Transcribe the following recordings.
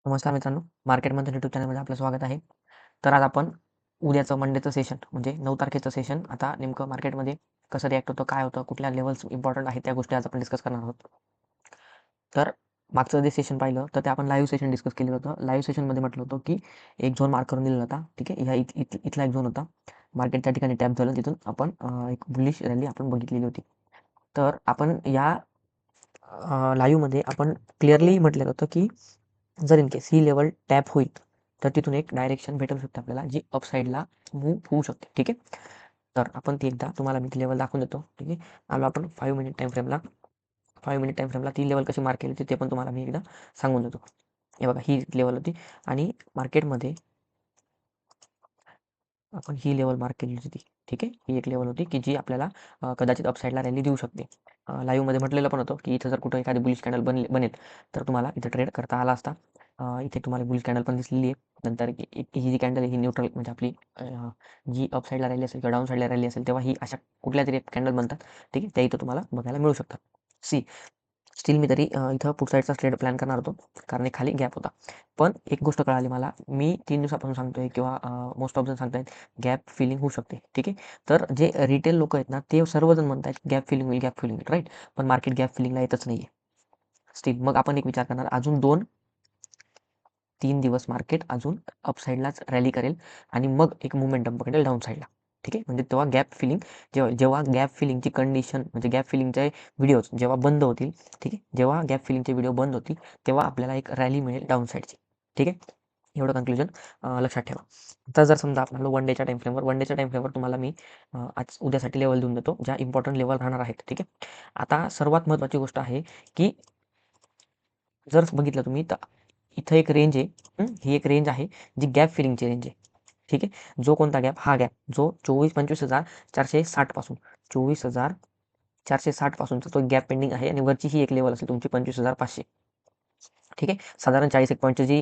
नमस्कार मित्रांनो, मार्केट मंथन यूट्यूब चॅनलमध्ये आपलं स्वागत आहे. तर आज आपण उद्याचं मंडेचं सेशन म्हणजे 9 तारखेचं सेशन आता नेमकं मार्केटमध्ये कसं रिॲक्ट होतं, काय होतं, कुठल्या लेव्हल्स इम्पॉर्टंट आहेत त्या गोष्टी आज आपण डिस्कस करणार आहोत. तर मागचं जे सेशन पाहिलं तर ते आपण लाईव्ह सेशन डिस्कस केलं होतं. लाईव्ह सेशनमध्ये म्हटलं होतं की एक झोन मार्क करून दिलेला होता. ठीक आहे. इथला एक झोन होता. मार्केट त्या ठिकाणी टॅप झालं. तिथून आपण एक बुलिश रॅली आपण बघितलेली होती. तर आपण या लाईव्हमध्ये आपण क्लिअरली म्हटलेलं होतं की जर in case he level tap होईल तर तिथून एक डायरेक्शन भेटू शकते आपल्याला जी अप साईडला मूव्ह होऊ शकते. ठीक आहे. तर आपण ती एकदा तुम्हाला मी ती लेवल दाखवून देतो. ठीक आहे. आलो आपण 5 मिनिट टाईम फ्रेमला ती लेवल कशी मार्क केली होती ते पण तुम्हाला मी एकदा सांगून देतो. हे बघा ही लेवल होती आणि मार्केटमध्ये आपण ही लेवल मार्क केली होती. ठीक आहे. ही एक लेवल होती की जी आपल्याला कदाचित अपसाईडला रॅली देऊ शकते. लाईव्हमध्ये म्हटलेलं पण होतं की इथं जर कुठं एखादी बुलिश कॅन्डल बनेल तर तुम्हाला इथं ट्रेड करता आला असता. इथे तुम्हाला बुलिश कॅन्डल पण दिसलेली आहे. नंतर ही जी कॅन्डल आहे ही न्यूट्रल म्हणजे आपली जी अप साईडला रॅली असेल किंवा डाऊन साईडला रॅली असेल तेव्हा ही अशा कुठल्या तरी कॅन्डल बनतात. ठीक आहे. त्या इथं तुम्हाला बघायला मिळू शकतात. स्टील मी तरी इथं पुढ साईडचा ट्रेड प्लॅन करणार होतो कारण एक खाली गॅप होता. पण एक गोष्ट कळाली मला, मी 3 दिवसापासून सांगतोय किंवा मोस्ट ऑफ जण सांगतायत गॅप फिलिंग होऊ शकते. ठीक आहे. तर जे रिटेल लोकं आहेत ना, ते सर्वजण म्हणतायत गॅप फिलिंग होईल, गॅप फिलिंग होईल, राईट? पण मार्केट गॅप फिलिंगला येतच नाहीये. स्टील मग आपण एक विचार करणार अजून 2-3 दिवस मार्केट अजून अप साईडलाच रॅली करेल आणि मग एक मोमेंटम पकडेल डाऊन साईडला. ठीक आहे. म्हणजे तेव्हा गॅप फिलिंग जेव्हा गॅप फिलिंगची कंडिशन म्हणजे गॅप फिलिंगचे व्हिडिओज जेव्हा बंद होतील, ठीक आहे. जेव्हा गॅप फिलिंगचे व्हिडिओ बंद होतील, तेव्हा आपल्याला एक रॅली मिळेल डाऊन साईडची. ठीक आहे. एवढं कन्क्लुजन लक्षात ठेवा. तर जर समजा आपल्याला वन डेच्या टाईम फ्रेमवर तुम्हाला मी आज उद्यासाठी लेवल देऊन देतो, ज्या इम्पॉर्टंट लेवल राहणार आहेत. ठीक आहे. आता सर्वात महत्त्वाची गोष्ट आहे, की जर बघितलं तुम्ही तर इथं एक रेंज आहे. ही एक रेंज आहे, जी गॅप फिलिंगची रेंज आहे. ठीक आहे. जो कोणता गॅप? हा गॅप जो 24,25,460 पासून 24,460 पासूनचा तो गॅप पेंडिंग आहे आणि वरची ही एक लेवल असेल तुमची 25,500. ठीक आहे. साधारण 40 एक पॉईंटची जी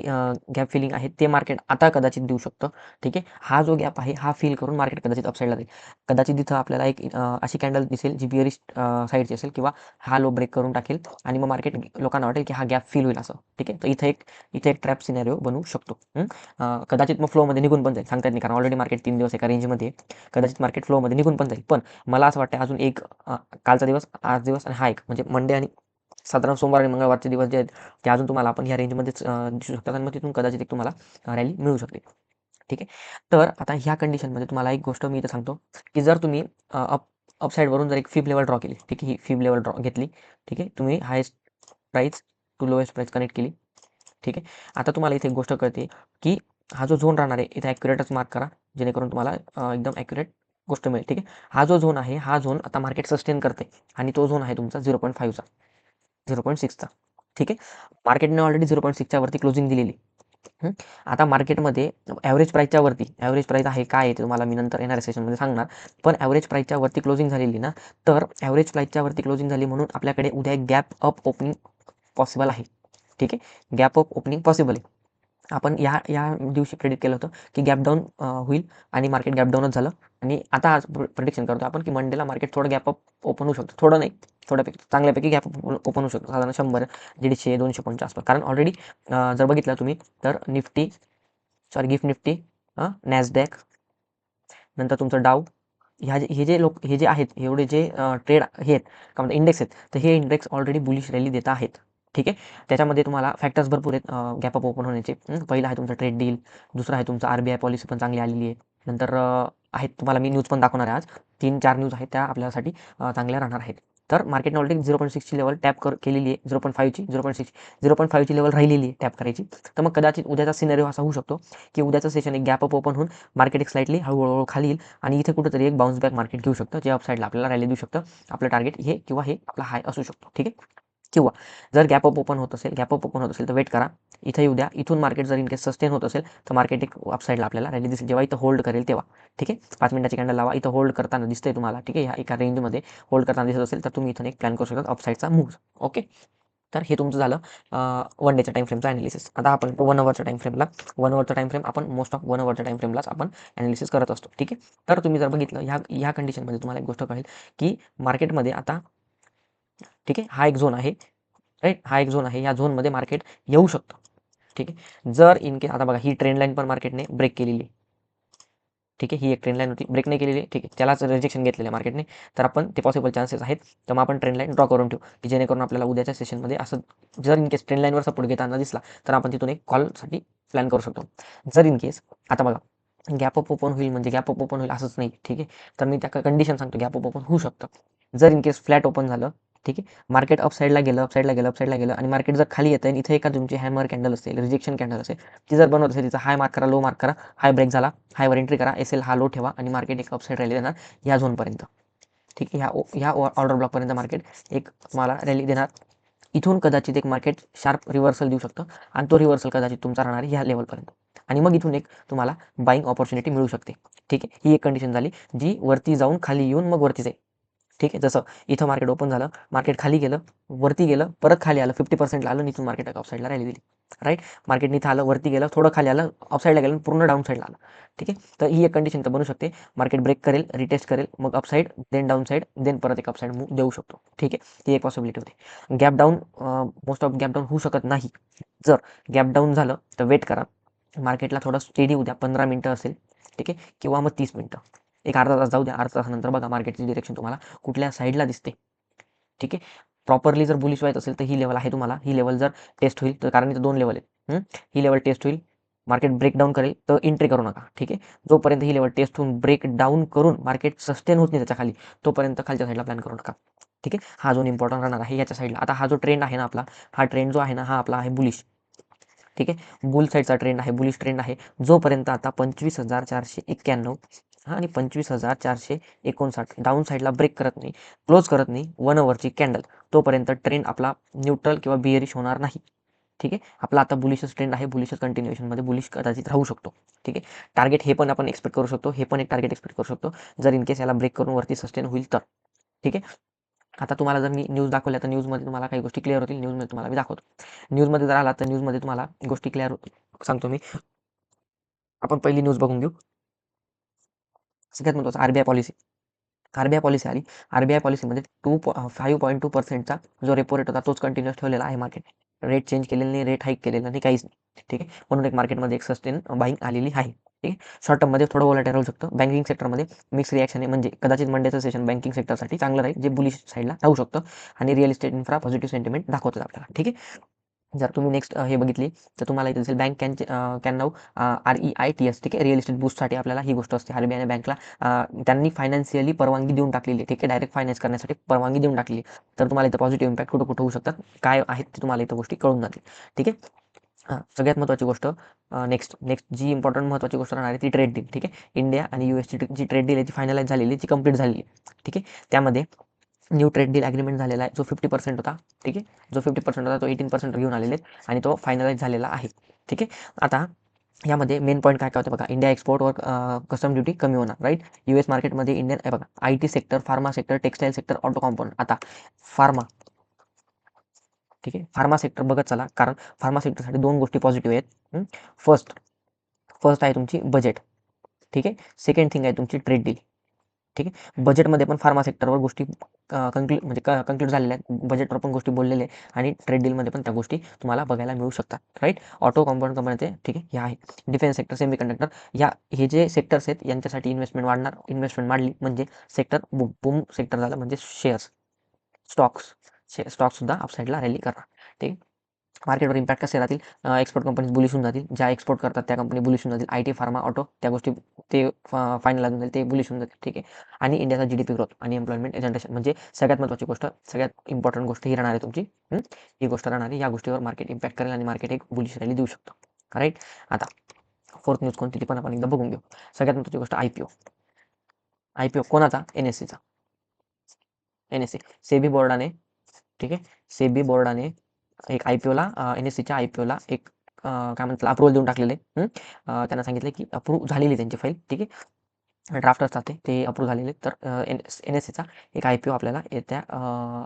गॅप फिलिंग आहे ते मार्केट आता कदाचित देऊ शकतं. ठीक आहे. हा जो गॅप आहे हा फिल करून मार्केट कदाचित अपसाईडला जाईल. कदाचित तिथं आपल्याला एक अशी कॅन्डल दिसेल जी बिअरिश साईडची असेल किंवा हा लो ब्रेक करून टाकेल आणि मग मार्केट लोकांना वाटेल की हा गॅप फिल होईल असं. ठीक आहे. तर इथे एक ट्रॅप सिनेरिओ बनवू शकतो. कदाचित मग फ्लोमध्ये निघून पण जाईल. सांगता येत नाही कारण ऑलरेडी मार्केट 3 दिवस एका रेंजमध्ये आहे. कदाचित मार्केट फ्लोमध्ये निघून पण जाईल. पण मला असं वाटतं अजून एक कालचा दिवस, आज दिवस आणि हा एक म्हणजे मंडे आणि साधारण सोमवार आणि मंगळवारचे दिवस जे आहेत ते अजून तुम्हाला आपण ह्या रेंजमध्येच दिसू शकतात आणि मग तिथून कदाचित एक तुम्हाला रॅली मिळू शकते. ठीक आहे. तर आता ह्या कंडिशनमध्ये तुम्हाला एक गोष्ट मी इथं सांगतो, की जर तुम्ही अपसाईडवरून जर एक फिब लेवल ड्रॉ केली, ठीक आहे. ही फिब लेवल ड्रॉ घेतली, ठीक आहे. तुम्ही highest price to lowest price connect केली, ठीक आहे. आता तुम्हाला इथे एक गोष्ट कळते, की हा जो झोन राहणार आहे इथे ॲक्युरेटच मार्क करा, जेणेकरून तुम्हाला एकदम ॲक्युरेट गोष्ट मिळेल. ठीक आहे. हा जो झोन आहे, हा झोन आता मार्केट सस्टेन करते आणि तो झोन आहे तुमचा 0.5चा. 0.6चा. ठीक आहे. मार्केटने ऑलरेडी 0.6च्या वरती क्लोजिंग दिलेली. आता मार्केटमध्ये ॲव्हरेज प्राईस आहे काय आहे ते तुम्हाला मी नंतर येणाऱ्या सेशनमध्ये सांगणार. पण ॲव्हरेज प्राईसच्या वरती क्लोजिंग झालेली ना, तर ॲव्हरेज प्राईसच्या वरती क्लोजिंग झाली म्हणून आपल्याकडे उद्या एक गॅप अप ओपनिंग पॉसिबल आहे. ठीक आहे. गॅप अप ओपनिंग पॉसिबल आहे. आपण या या दिवशी प्रेडिक्ट केलं होतं, की गॅप डाऊन होईल आणि मार्केट गॅप डाऊनच झालं आणि आता आज प्रेडिक्शन करतो आपण, की मंडेला मार्केट थोडं गॅप अप ओपन होऊ शकतं. थोडं नाही, थोड्यापैकी चांगल्यापैकी गॅप ओपन होऊ शकतो. साधारण 100, 150-200 पॉईंटच्या आसपास. कारण ऑलरेडी जर बघितलं तुम्ही तर गिफ्ट निफ्टी, नॅसडॅक, नंतर तुमचं डाव हे जे आहेत एवढे जे ट्रेड हे आहेत का म्हणतात इंडेक्स आहेत, तर हे इंडेक्स ऑलरेडी बुलिश रॅली देत आहेत. ठीक आहे. त्याच्यामध्ये तुम्हाला फॅक्टर्स भरपूर आहेत गॅप अप ओपन होण्याचे. पहिला आहे तुमचा ट्रेड डील, दुसरा आहे तुमचा आर-बी-आय पॉलिसी पण चांगली आलेली आहे. नंतर आहेत तुम्हाला मी न्यूज पण दाखवणार आहे आज. 3-4 न्यूज आहेत त्या आपल्यासाठी चांगल्या राहणार आहेत. तर मार्केटने ऑलरेडी 0.6ची लेवल टॅप केलेली आहे. 0.5ची लेवल राहिलेली आहे टॅप करायची. तर मग कदाचित उद्याचा सिनेरिओ असा होऊ शकतो, की उद्याचं सेशन एक गॅप अप ओपन होऊन मार्केट एक स्लाइटली हळूहळू खाली येईल आणि इथे कुठेतरी एक बाउन्स बॅक मार्केट घेऊ शकतं, जे अपसाईडला आपल्याला रॅली देऊ शकतं. आपलं टार्गेट हे किंवा हे आपला हाय असू शकतो. ठीक आहे. किंवा जर गॅप अप ओपन होत असेल तर वेट करा. इथं येऊ द्या. इथून मार्केट जर इन केस सस्टेन होत असेल तर मार्केट एक अपसाईडला आपल्याला रॅली दिसेल. जेव्हा इथं होल्ड करेल तेव्हा. ठीक आहे. 5 मिनिटाची कॅन्डल लावा. इथं होल्ड करताना दिसतंय तुम्हाला. ठीक आहे. ह्या एका रेंजमध्ये होल्ड करताना दिसत असेल तर तुम्ही इथून एक प्लॅन करू शकता अपसाईडचा मूव्ह. ओके. तर हे तुमचं झालं वन डेच्या टाईम फ्रेमचा ॲनालिसिस. आता आपण 1 अवरच्या टाईम फ्रेमला 1 अवरचा टाईम फ्रेम आपण मोस्ट ऑफ 1 अवरच्या टाईम फ्रेमलाच आपण ॲनालिसिस करत असतो. ठीक आहे. तर तुम्ही जर बघितलं ह्या कंडिशनमध्ये तुम्हाला एक गोष्ट कळेल, की मार्केटमध्ये आता ठीक आहे हा एक झोन आहे, राईट? हा एक झोन आहे. या झोनमध्ये मार्केट येऊ शकतं. ठीक आहे. जर इन केस आता बघा ही ट्रेंड लाईन पण मार्केटने ब्रेक केलेली आहे. ठीक आहे, ही एक ट्रेंड लाईन होती, ब्रेक नाही केलेली, ठीक आहे, त्यालाच रिजेक्शन घेतलेलं आहे मार्केटने. तर आपण ते पॉसिबल चान्सेस आहेत, तर मग आपण ट्रेंड लाईन ड्रॉ करून ठेवू, की जेणेकरून आपल्याला उद्याच्या सेशनमध्ये असं जर इन केस ट्रेंड लाईनवर सपोर्ट घेताना दिसला तर आपण तिथून एक कॉलसाठी प्लॅन करू शकतो. जर इन केस आता बघा गॅप अप ओपन होईल म्हणजे गॅप अप ओपन होईल असंच नाही, ठीक आहे. तर मी त्या कंडिशन सांगतो, गॅप अप ओपन होऊ शकतं. जर इन केस फ्लॅट ओपन झालं, ठीक आहे, मार्केट अपसाईडला गेलं, अपसाईडला गेलं, अपसाईडला गेलं आणि मार्केट जर खाली येतं आणि इथे एका तुमची हॅमर कॅन्डल असेल, रिजेक्शन कॅन्डल असेल, ती जर बनवत असेल, तिचा हाय मार्क करा, लो मार्क करा, हाय ब्रेक झाला, हायवर एंट्री करा, एसएल हा लो ठेवा आणि मार्केट एक अपसाईड रॅली देणार या झोनपर्यंत. ठीक आहे, ह्या ऑर्डर ब्लॉकपर्यंत मार्केट एक तुम्हाला रॅली देणार. इथून कदाचित एक मार्केट शार्प रिव्हर्सल देऊ शकतं आणि तो रिव्हर्सल कदाचित तुमचा राहणार ह्या लेवलपर्यंत आणि मग इथून एक तुम्हाला बाईंग ऑपॉर्च्युनिटी मिळू शकते. ठीक आहे, ही एक कंडिशन झाली जी वरती जाऊन खाली येऊन मग वरती जाईल. ठीक आहे, जसं इथं मार्केट ओपन झालं, मार्केट खाली गेलं, वरती गेलं, परत खाली आलं, 50% आलं, इथून मार्केट अपसाईडला रॅली दिली. राईट, मार्केट इथं आलं, वरती गेलं, थोडं खाली आलं, अपसाईडला गेलं, पूर्ण डाऊन साईडला आलं. ठीक आहे, तर ही एक कंडिशन तर बनू शकते. मार्केट ब्रेक करेल, रिटेस्ट करेल, मग upside, then down side, then परत एक अपसाईड मूव्ह देऊ शकतो. ठीक आहे, ती एक पॉसिबिलिटी होते. Gap down, most of gap down होऊ शकत नाही. जर गॅप डाऊन झालं तर वेट करा, मार्केटला थोडं स्टेडी उद्या 15 मिनिटं असेल, ठीक आहे, किंवा मग 30 मिनिटं, एक अर्धा तास जाऊ द्या. अर्धा तासानंतर बघा मार्केटची डिरेक्शन तुम्हाला कुठल्या साईडला दिसते. ठीक आहे, प्रॉपरली जर बुलिश व्हायचं असेल तर ही लेवल आहे तुम्हाला, ही लेवल जर टेस्ट होईल तर, कारण इथं 2 लेवल आहेत, ही लेवल टेस्ट होईल, मार्केट ब्रेकडाऊन करेल तर एंट्री करू नका. ठीक आहे, जोपर्यंत ही लेवल टेस्ट होऊन ब्रेक डाऊन करून मार्केट सस्टेन होत नाही त्याच्या खाली, तोपर्यंत खालच्या साईडला प्लॅन करू नका. ठीक आहे, हा जो इम्पॉर्टंट राहणार आहे याच्या साईडला. आता हा जो ट्रेंड आहे ना आपला, हा ट्रेंड जो आहे ना, हा आपला आहे बुलिश. ठीक आहे, बुल साईडचा ट्रेंड आहे, बुलिश ट्रेंड आहे, जोपर्यंत आता 25,491 आणि 25,459 डाऊन साईडला ब्रेक करत नाही, क्लोज करत नाही 1 अवरची कॅन्डल, तोपर्यंत ट्रेंड आपला न्यूट्रल किंवा बिअरिश होणार नाही. ठीक आहे, आपला आता बुलिशच ट्रेंड आहे, बुलिशच कंटिन्युएशनमध्ये बुलिश कदाचित राहू शकतो. ठीक आहे, टार्गेट हे पण आपण एक्सपेक्ट करू शकतो, हे पण एक टार्गेट एक्सपेक्ट करू शकतो, जर इन केस याला ब्रेक करून वरती सस्टेन होईल तर. ठीक आहे, आता तुम्हाला जर मी न्यूज दाखवल्या तर न्यूजमध्ये तुम्हाला काही गोष्टी क्लिअर होतील, न्यूजमध्ये तुम्हाला मी दाखवतो. न्यूजमध्ये जर आला तर न्यूजमध्ये तुम्हाला गोष्टी क्लिअर सांगतो मी. आपण पहिली न्यूज बघून घेऊ. सगळ्यात महत्त्वाचं आरबीआय पॉलिसी. आरबीआय पॉलिसी आली. आरबीआय पॉलिसीमध्ये 5.2%चा जो रेपो रेट होता तोच कंटिन्यूअस ठेवलेला आहे मार्केट. रेट चेंज केलेला नाही, रेट हाईक केलेला नाही, काहीच नाही. ठीक आहे, म्हणून एक मार्केटमध्ये एक सस्टेन बाईंग आलेली आहे. ठीक आहे, शॉर्ट टर्ममध्ये थोडं वोलेटाईल राहू शकतं. बँकिंग सेक्टरमध्ये मिक्स रिॲक्शन आहे, म्हणजे कदाचित मंडेचं सेशन बँकिंग सेक्टरसाठी चांगलं राहील, जे बुलिश साईडला राहू शकतं आणि real estate infra positive sentiment दाखवतात आपल्याला. ठीक आहे, जर तुम्ही नेक्स्ट हे बघितली तर तुम्हाला इथे दिसेल बँक कॅन नाऊ REITS. ठीक आहे, रिअल इस्टेट बूस्टसाठी आपल्याला ही गोष्ट असते. आरबीआय बँकला त्यांनी फायनान्शियली परवानगी देऊन टाकलेली. ठीक आहे, डायरेक्ट फायनान्स करण्यासाठी परवानगी देऊन टाकली. तर तुम्हाला इथं पॉझिटिव्ह इम्पॅक्ट कुठं कुठं होऊ शकतात, काय आहेत ते तुम्हाला इथं गोष्टी कळून जातील. ठीक आहे, सगळ्यात महत्त्वाची गोष्ट नेक्स्ट जी इम्पॉर्टंट महत्त्वाची गोष्ट राहणार आहे ती ट्रेड डील. ठीक आहे, इंडिया आणि यूएसची जी ट्रेड डील आहे ती फायनलाइज झालेली, ती कंप्लीट झालेली. ठीक आहे, त्यामध्ये न्यू ट्रेड डील ॲग्रीमेंट झालेला आहे, जो 50% होता. ठीक आहे, जो 50% होता तो 18% घेऊन आलेले आहेत आणि तो फायनलाइज झालेला आहे. ठीक आहे, आता यामध्ये मेन पॉईंट काय काय होतं बघा, इंडिया एक्सपोर्टवर कस्टम ड्युटी कमी होणार. राईट, US मार्केटमध्ये इंडियन आहे बघा, IT sector, pharma sector, textile sector, auto compound. आता फार्मा, ठीक आहे, फार्मा सेक्टर बघत चला, कारण फार्मा सेक्टरसाठी 2 गोष्टी पॉझिटिव्ह आहेत. फर्स्ट फर्स्ट आहे तुमची बजेट. ठीक आहे, सेकंड थिंग आहे तुमची ट्रेड डील. ठीक आहे, बजेटमध्ये पण फार्मा सेक्टरवर गोष्टी कंक्लूड झालेल्या आहेत, बजेटवर पण गोष्टी बोललेल्या आहेत आणि ट्रेड डीलमध्ये पण त्या गोष्टी तुम्हाला बघायला मिळू शकतात. राईट, ऑटो कंपाऊंड कंपन्याचे, ठीक आहे, हे आहे. डिफेन्स सेक्टर, सेमी कंडक्टर, हे जे सेक्टर्स आहेत यांच्यासाठी इन्व्हेस्टमेंट वाढणार. इन्व्हेस्टमेंट वाढली म्हणजे सेक्टर बूम सेक्टर झालं, म्हणजे शेअर्स, स्टॉक्ससुद्धा अपसाईडला रॅली करणार. ठीक आहे, मार्केटवर इम्पॅक्ट कसे राहतील, एक्सपोर्ट कंपनीज बुलिश होऊन जातील, ज्या एक्सपोर्ट करतात त्या कंपनी बुलिश होऊन जातील, IT, फार्मा, ऑटो, त्या गोष्टी ते फायनल जाईल, ते बुलिश होऊन जातील. ठीक आहे, आणि इंडियाचा GDP ग्रोथ आणि एम्प्लॉयमेंट जनरेशन, म्हणजे सगळ्यात महत्त्वाची गोष्ट, सगळ्यात इम्पॉर्टंट गोष्ट ही राहणार आहे तुमची. ही गोष्ट राहणार आहे, या गोष्टीवर मार्केट इम्पॅक्ट करेल आणि मार्केट एक बुलिश रॅली देऊ शकतो. राईट, आता फोर्थ न्यूज कोणती ती पण आपण एकदा बघून घेऊ. सगळ्यात महत्त्वाची गोष्ट IPO कोणाचा, NSEचा. NSE सेबी बोर्डाने, ठीक आहे, सेबी बोर्डाने एक IPOला NSEच्या IPOला एक काय म्हणतात अप्रुव्हल देऊन टाकलेले. त्यांना सांगितलं की अप्रूव्ह झालेली त्यांची फाईल. ठीक आहे, ड्राफ्ट असतात ते अप्रूव्ह झालेले. तर NSEचा एक IPO आपल्याला येत्या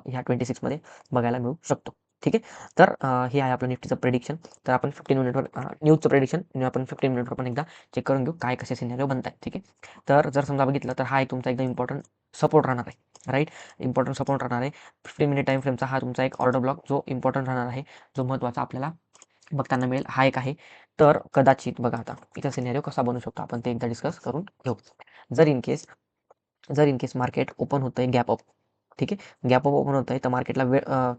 ह्या 26 मध्ये बघायला मिळू शकतो. ठीक आहे, तर हे आहे आपलं निफ्टीचं प्रेडिक्शन. तर आपण 15 मिनिटवर न्यूजचं प्रेडिक्शन आपण 15 मिनिटवर पण एकदा चेक करून घेऊ काय कसे सिनेरिओ बनत आहेत. ठीक आहे, तर जर समजा बघितलं तर हा एक तुमचा एकदम इम्पॉर्टंट सपोर्ट राहणार आहे. राईट, इम्पॉर्टंट सपोर्ट राहणार आहे. 15 मिनिट टाईम फ्रेमचा हा तुमचा एक ऑर्डर ब्लॉक जो इम्पॉर्टंट राहणार आहे, जो महत्त्वाचा आपल्याला बघताना मिळेल. हा एक आहे. तर कदाचित बघा आता इथं सिनेरिओ कसा बनू शकतो आपण ते एकदा डिस्कस करून घेऊ. जर इन केस जर इन केस मार्केट ओपन होतंय गॅप अप, ठीक आहे. गॅप अप ओपन होतंय तर मार्केटला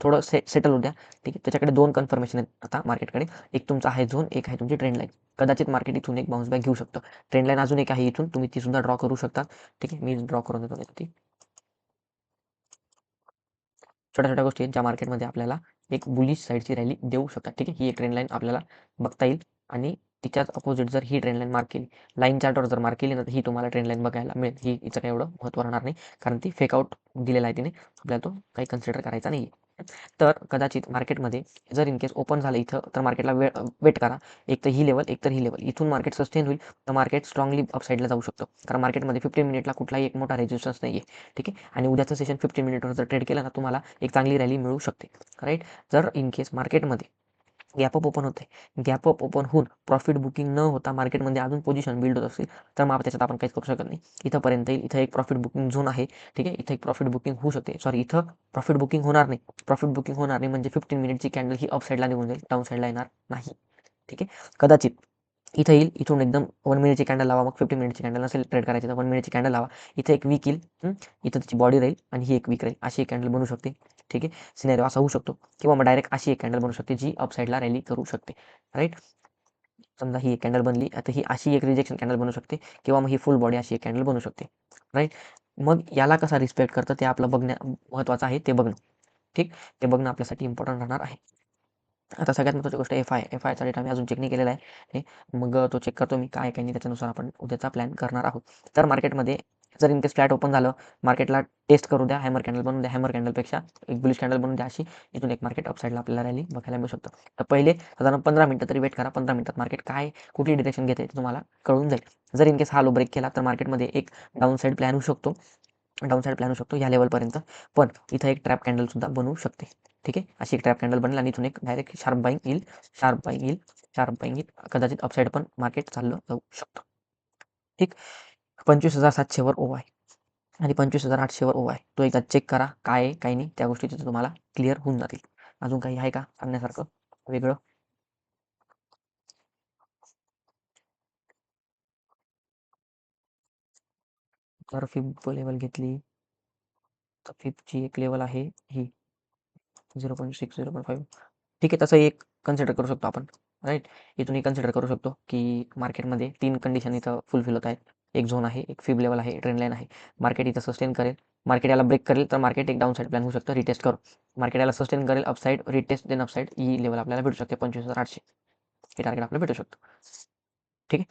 थोडं सेटल होऊ द्या. ठीक आहे. त्याच्याकडे 2 कन्फर्मेशन आहेत आता मार्केटकडे. एक तुमचा आहे झोन, एक आहे तुमची ट्रेंड लाईन. कदाचित मार्केट इथून एक बाउन्स बॅक घेऊ शकतं. ट्रेंड लाईन अजून एक आहे इथून, तुम्ही ती सुद्धा ड्रॉ करू शकता. ठीक आहे. मी ड्रॉ करून देतो ती. छोट्या-छोट्या गोष्टी आहेत ज्या मार्केटमध्ये आपल्याला एक बुलिश साईडची रॅली देऊ शकतात. ठीक आहे. ही एक ट्रेंड लाईन आपल्याला बघता येईल आणि तिच्याच अपोझिट जर ही ट्रेंड लाईन मार्क केली, लाईन चार्टवर जर मार्क केली ना, तर ही तुम्हाला ट्रेंड लाईन बघायला मिळेल. ही हिचं काही एवढं महत्त्व राहणार नाही. कारण ती फेक आउट दिलेला आहे तिने. आपल्याला तो काही कन्सिडर करायचा नाही. तर कदाचित मार्केटमध्ये जर इन केस ओपन झालं इथं, तर मार्केटला वेट करा. एक तर ही लेवल, एक तर ही लेवल. इथून मार्केट सस्टेन होईल, तर मार्केट स्ट्राँगली अपसाईडला जाऊ शकतं. कारण मार्केटमध्ये 15 मिनिटला कुठलाही एक मोठा रेजिस्टन्स नाही आहे. ठीक आहे. आणि उद्याचं सेशन 15 मिनिटवर जर ट्रेड केलं ना, तुम्हाला एक चांगली रॅली मिळू शकते. राईट. जर इन केस मार्केटमध्ये गॅप अप ओपन होते, गॅप अप ओपन होऊन प्रॉफिट बुकिंग न होता मार्केटमध्ये अजून पोझिशन बिल्ड होत असेल, तर मग त्याच्यात आपण काहीच करू शकत नाही. इथंपर्यंत येईल. इथं एक प्रॉफिट बुकिंग झोन आहे. ठीक आहे. इथं एक प्रॉफिट बुकिंग होऊ शकते. सॉरी, इथं प्रॉफिट बुकिंग होणार नाही. प्रॉफिट बुकिंग होणार नाही म्हणजे 15 मिनिटची कॅन्डल ही अप साईडला निघून जाईल, डाऊन साईडला येणार नाही. ठीक आहे. कदाचित इथं येईल. इथून एकदम 1 मिनिटची कॅन्डल लावा. मग 15 मिनिटची कॅन्डल नसेल ट्रेड करायची तर 1 मिनिटची कॅन्डल लावा. इथं एक वीक येईल. इथं त्याची बॉडी राहील आणि ही एक वीक राहील. अशी एक कॅन्डल बनू शकते. ठीक आहे. सिनेरिओ असा होऊ शकतो किंवा मग डायरेक्ट अशी एक कॅन्डल बनू शकते जी अप साईडला रॅली करू शकते. राईट. समजा ही एक कॅन्डल बनली, आता ही अशी एक रिजेक्शन कॅन्डल बनू शकते किंवा मग ही फुल बॉडी अशी एक कॅन्डल बनू शकते. राईट. मग याला कसा रिस्पेक्ट करतं ते आपलं महत्त्वाचं आहे ते बघणं. ठीक. ते बघणं आपल्यासाठी इम्पॉर्टंट राहणार आहे. आता सगळ्यात महत्त्वाची गोष्ट एफ-आयचा डेटा मी अजून चेक नाही केलेला आहे. हे मग तो चेक करतो मी काय काय नाही त्याच्यानुसार आपण उद्याचा प्लॅन करणार आहोत. तर मार्केटमध्ये जर इन केस फ्लॅट ओपन झालं, मार्केटला टेस्ट करू द्या, हॅमर कॅन्डल बनवून द्या. हॅमर कॅन्डलपेक्षा एक बुलिश कॅन्डल बनवून द्या अशी. इथून एक मार्केट अपसाईडला आपल्याला रॅली बघायला मिळू शकतं. तर पहिले साधारण 15 मिनिटं तरी वेट करा. 15 मिनिटात मार्केट काय कुठली डिरेक्शन घेते ते तुम्हाला कळून जाईल. जर इन केस हा लो ब्रेक केला तर मार्केटमध्ये एक डाउन साईड प्लॅन होऊ शकतो. डाउन साईड प्लॅन होऊ शकतो ह्या लेवलपर्यंत. पण इथं एक ट्रॅप कॅन्डल सुद्धा बनवू शकते. ठीक आहे. अशी एक ट्रॅप कॅन्डल बनेल आणि इथून एक डायरेक्ट शार्प बाईंग येईल. शार्प बाईंग येईल. शार्प बाईंग येईल. कदाचित अपसाईड पण मार्केट चाललं जाऊ शकतं. ठीक. 25,700 वर ओव्हर आहे आणि 25,800 वर ओव्हर आहे. तो एकदा चेक करा काय आहे काय नाही. त्या गोष्टी तिथे तुम्हाला क्लिअर होऊन जातील. अजून काही आहे का सांगण्यासारखं वेगळं? तर फिब लेवल घेतली तर फिबची एक लेवल आहे ही 0.6 0.5. ठीक आहे. तसं एक कन्सिडर करू शकतो आपण. राईट. इथूनही कन्सिडर करू शकतो की मार्केटमध्ये 3 कंडिशन इथं फुलफिल होत आहेत. एक झोन आहे, एक फिब लेवल आहे, ट्रेंड लाईन आहे. मार्केट इथं सस्टेन करेल. मार्केट याला ब्रेक करेल तर मार्केट एक डाउन साईड प्लॅन होऊ शकतं रिटेस्ट करून. मार्केट याला सस्टेन करेल अपसाईड रिटेस्ट देन अपसाईड ही लेवल आपल्याला भेटू शकते 25,800. हे टार्गेट आपल्याला भेटू शकतं. ठीक आहे.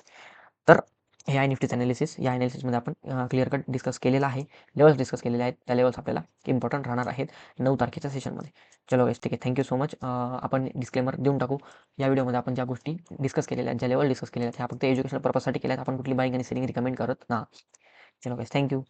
तर हे आहे निफ्टीचं ॲनालिसिस. या ॲनालिसिसमध्ये आपण क्लिअर कट डिस्कस केलेला आहे. लेवल्स डिस्कस केलेले आहेत. त्या लेवल्स आपल्याला इम्पॉर्टंट राहणार आहेत 9 तारखेच्या सेशनमध्ये. चलो गाईज ठीक आहे. Thank you so much. आपण डिस्क्लेमर देऊन टाकू. या व्हिडिओमध्ये आपण ज्या गोष्टी डिस्कस केलेल्या आहेत, ज्या लेवल डिस्कस केलेल्या आहेत, ह्या फक्त एज्युकेशनल पर्पजसाठी केल्या आहेत. आपण कुठली बाईंग आणि सेलिंग रिकमेंड करत नाही. चलो गाईज थँक यू.